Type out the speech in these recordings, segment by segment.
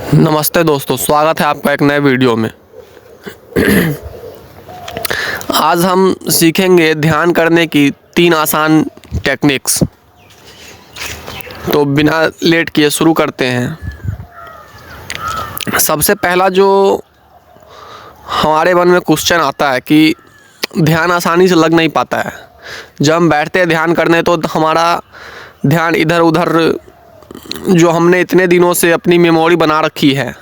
नमस्ते दोस्तों, स्वागत है आपका एक नए वीडियो में। आज हम सीखेंगे ध्यान करने की 3 आसान टेक्निक्स। तो बिना लेट किए शुरू करते हैं। सबसे पहला जो हमारे मन में क्वेश्चन आता है कि ध्यान आसानी से लग नहीं पाता है। जब हम बैठते हैं ध्यान करने तो हमारा ध्यान इधर उधर, जो हमने इतने दिनों से अपनी मेमोरी बना रखी है,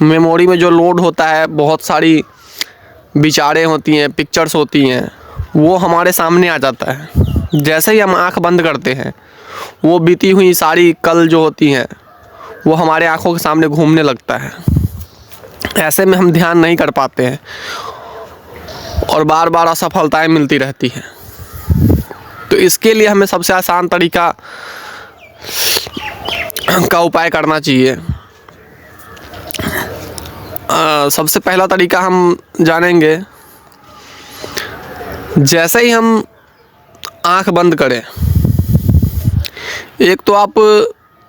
मेमोरी में जो लोड होता है, बहुत सारी विचारें होती हैं, पिक्चर्स होती हैं, वो हमारे सामने आ जाता है। जैसे ही हम आंख बंद करते हैं, वो बीती हुई सारी कल जो होती हैं वो हमारे आंखों के सामने घूमने लगता है। ऐसे में हम ध्यान नहीं कर पाते हैं और बार बार असफलताएं मिलती रहती हैं। तो इसके लिए हमें सबसे आसान तरीका का उपाय करना चाहिए। सबसे पहला तरीका हम जानेंगे। जैसे ही हम आंख बंद करें, एक तो आप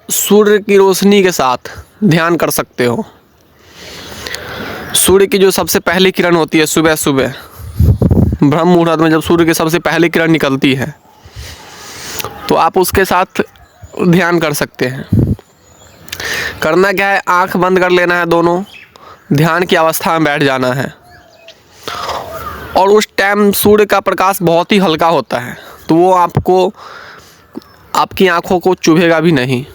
सूर्य की रोशनी के साथ ध्यान कर सकते हो। सूर्य की जो सबसे पहली किरण होती है सुबह सुबह ब्रह्म मुहूर्त में, जब सूर्य की सबसे पहली किरण निकलती है, तो आप उसके साथ ध्यान कर सकते हैं। करना क्या है, आंख बंद कर लेना है दोनों, ध्यान की अवस्था में बैठ जाना है। और उस टाइम सूर्य का प्रकाश बहुत ही हल्का होता है, तो वो आपकी आंखों को चुभेगा भी नहीं।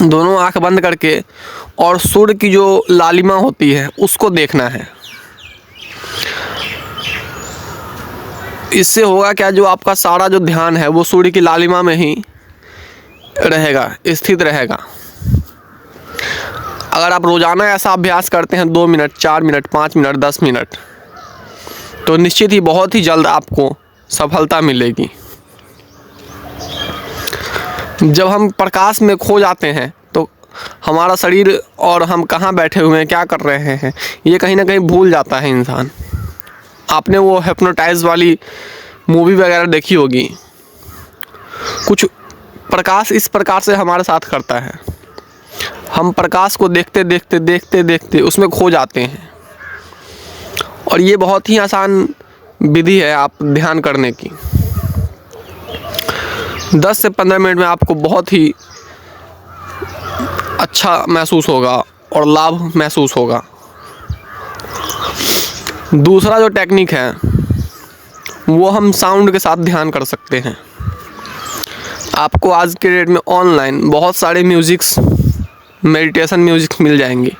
दोनों आंख बंद करके और सूर्य की जो लालिमा होती है उसको देखना है। इससे होगा क्या, जो आपका सारा जो ध्यान है वो सूर्य की लालिमा में ही रहेगा, स्थित रहेगा। अगर आप रोज़ाना ऐसा अभ्यास करते हैं 2 मिनट, 4 मिनट, 5 मिनट, 10 मिनट, तो निश्चित ही बहुत ही जल्द आपको सफलता मिलेगी। जब हम प्रकाश में खो जाते हैं तो हमारा शरीर और हम कहाँ बैठे हुए हैं, क्या कर रहे हैं, ये कहीं ना कहीं भूल जाता है इंसान। आपने वो हिप्नोटाइज वाली मूवी वगैरह देखी होगी। कुछ प्रकाश इस प्रकार से हमारे साथ करता है, हम प्रकाश को देखते देखते देखते देखते उसमें खो जाते हैं। और ये बहुत ही आसान विधि है आप ध्यान करने की। 10 से 15 मिनट में आपको बहुत ही अच्छा महसूस होगा और लाभ महसूस होगा। दूसरा जो टेक्निक है वो हम साउंड के साथ ध्यान कर सकते हैं। आपको आज के डेट में ऑनलाइन बहुत सारे म्यूज़िक्स, मेडिटेशन म्यूज़िक मिल जाएंगे।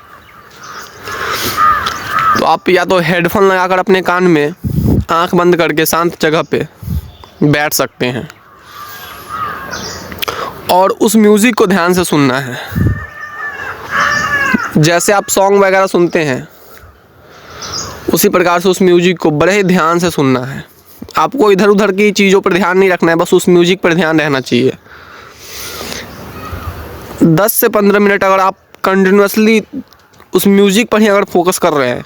तो आप या तो हेडफोन लगाकर अपने कान में आंख बंद करके शांत जगह पे बैठ सकते हैं और उस म्यूज़िक को ध्यान से सुनना है। जैसे आप सॉन्ग वगैरह सुनते हैं, उसी प्रकार से उस म्यूज़िक को बड़े ही ध्यान से सुनना है। आपको इधर उधर की चीज़ों पर ध्यान नहीं रखना है, बस उस म्यूज़िक पर ध्यान रहना चाहिए। 10 से 15 मिनट अगर आप कंटिन्यूसली उस म्यूज़िक पर ही अगर फोकस कर रहे हैं,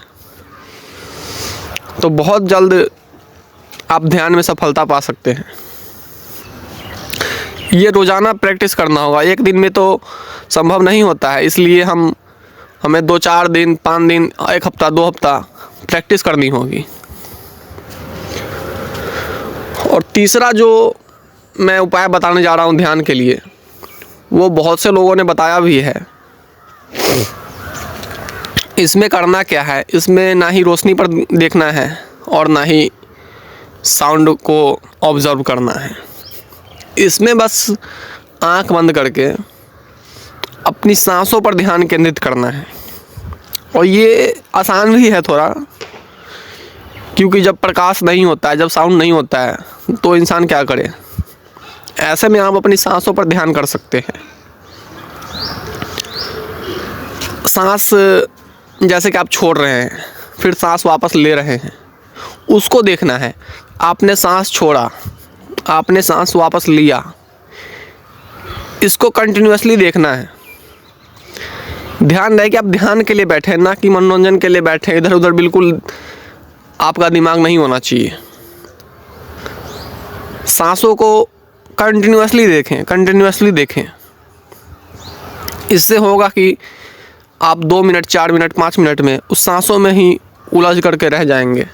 तो बहुत जल्द आप ध्यान में सफलता पा सकते हैं। ये रोज़ाना प्रैक्टिस करना होगा, एक दिन में तो संभव नहीं होता है। इसलिए हमें 2-4 दिन, 5 दिन, 1 हफ्ता, 2 हफ्ता प्रैक्टिस करनी होगी। और तीसरा जो मैं उपाय बताने जा रहा हूँ ध्यान के लिए, वो बहुत से लोगों ने बताया भी है। इसमें करना क्या है, इसमें ना ही रोशनी पर देखना है और ना ही साउंड को ऑब्जर्व करना है। इसमें बस आंख बंद करके अपनी सांसों पर ध्यान केंद्रित करना है। और ये आसान भी है थोड़ा, क्योंकि जब प्रकाश नहीं होता है, जब साउंड नहीं होता है, तो इंसान क्या करे। ऐसे में आप अपनी सांसों पर ध्यान कर सकते हैं। सांस जैसे कि आप छोड़ रहे हैं, फिर सांस वापस ले रहे हैं, उसको देखना है। आपने सांस छोड़ा, आपने सांस वापस लिया, इसको कंटिन्यूसली देखना है। ध्यान रहे कि आप ध्यान के लिए बैठे, ना कि मनोरंजन के लिए बैठे। इधर उधर बिल्कुल आपका दिमाग नहीं होना चाहिए। सांसों को कंटिन्यूसली देखें। इससे होगा कि आप 2 मिनट, 4 मिनट, 5 मिनट में उस सांसों में ही उलझ करके रह जाएंगे।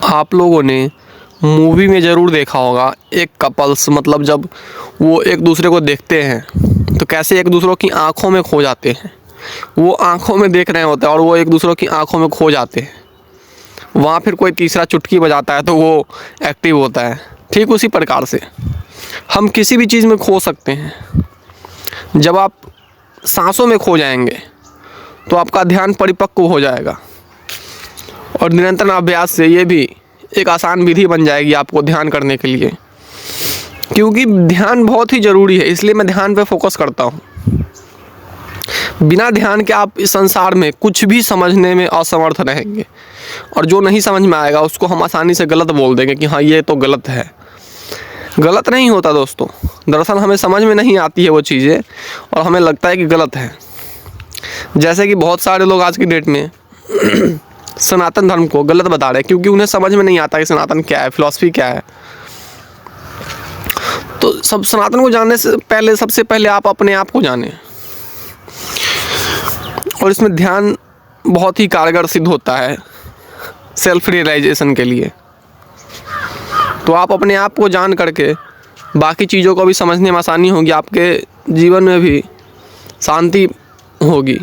आप लोगों ने मूवी में ज़रूर देखा होगा, एक कपल्स मतलब जब वो एक दूसरे को देखते हैं तो कैसे एक दूसरों की आंखों में खो जाते हैं। वो आंखों में देख रहे होते हैं और वो एक दूसरों की आंखों में खो जाते हैं। वहाँ फिर कोई तीसरा चुटकी बजाता है तो वो एक्टिव होता है। ठीक उसी प्रकार से हम किसी भी चीज़ में खो सकते हैं। जब आप सांसों में खो जाएंगे तो आपका ध्यान परिपक्व हो जाएगा और निरंतर अभ्यास से ये भी एक आसान विधि बन जाएगी आपको ध्यान करने के लिए, क्योंकि ध्यान बहुत ही ज़रूरी है। इसलिए मैं ध्यान पे फोकस करता हूँ। बिना ध्यान के आप इस संसार में कुछ भी समझने में असमर्थ रहेंगे और जो नहीं समझ में आएगा उसको हम आसानी से गलत बोल देंगे कि हाँ ये तो गलत है। गलत नहीं होता दोस्तों, दरअसल हमें समझ में नहीं आती है वो चीज़ें और हमें लगता है कि गलत है। जैसे कि बहुत सारे लोग आज की डेट में सनातन धर्म को गलत बता रहे हैं क्योंकि उन्हें समझ में नहीं आता कि सनातन क्या है, फिलॉसफी क्या है। तो सब सनातन को जानने से पहले सबसे पहले आप अपने आप को जानें और इसमें ध्यान बहुत ही कारगर सिद्ध होता है सेल्फ रियलाइजेशन के लिए। तो आप अपने आप को जान करके बाकी चीज़ों को भी समझने में आसानी होगी, आपके जीवन में भी शांति होगी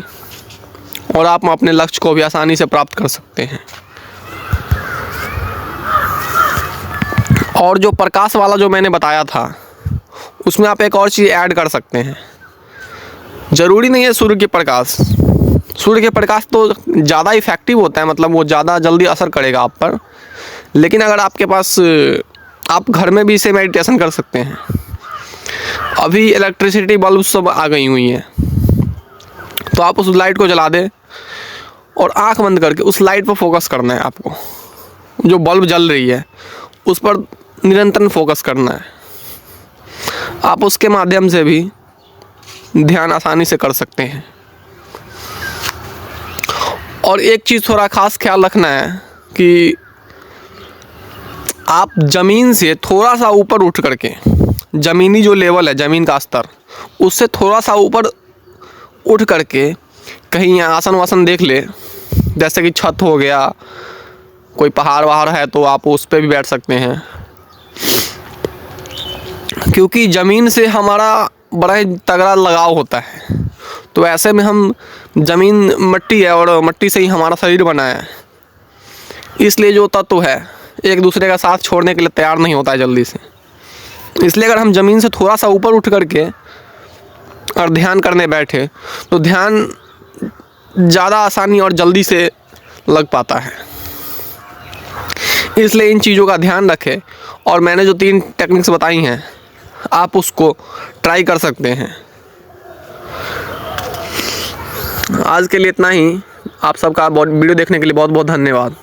और आप अपने लक्ष्य को भी आसानी से प्राप्त कर सकते हैं। और जो प्रकाश वाला जो मैंने बताया था उसमें आप एक और चीज़ ऐड कर सकते हैं। ज़रूरी नहीं है सूर्य के प्रकाश, सूर्य के प्रकाश तो ज़्यादा इफ़ेक्टिव होता है, मतलब वो ज़्यादा जल्दी असर करेगा आप पर। लेकिन अगर आपके पास, आप घर में भी इसे मेडिटेशन कर सकते हैं। अभी इलेक्ट्रिसिटी बल्ब सब आ गई हुई हैं, तो आप उस लाइट को जला दें और आंख बंद करके उस लाइट पर फोकस करना है। आपको जो बल्ब जल रही है उस पर निरंतर फोकस करना है। आप उसके माध्यम से भी ध्यान आसानी से कर सकते हैं। और एक चीज़ थोड़ा ख़ास ख्याल रखना है कि आप ज़मीन से थोड़ा सा ऊपर उठ करके, ज़मीनी जो लेवल है, ज़मीन का स्तर, उससे थोड़ा सा ऊपर उठ करके कहीं आसन वासन देख ले। जैसे कि छत हो गया, कोई पहाड़ वहाड़ है तो आप उस पर भी बैठ सकते हैं, क्योंकि ज़मीन से हमारा बड़ा ही तगड़ा लगाव होता है। तो ऐसे में हम, ज़मीन मिट्टी है और मिट्टी से ही हमारा शरीर बना है, इसलिए जो तत्व है एक दूसरे का साथ छोड़ने के लिए तैयार नहीं होता है जल्दी से। इसलिए अगर हम ज़मीन से थोड़ा सा ऊपर उठ करके और ध्यान करने बैठे तो ध्यान ज़्यादा आसानी और जल्दी से लग पाता है। इसलिए इन चीज़ों का ध्यान रखें और मैंने जो 3 टेक्निक्स बताई हैं आप उसको ट्राई कर सकते हैं। आज के लिए इतना ही। आप सबका वीडियो देखने के लिए बहुत बहुत धन्यवाद।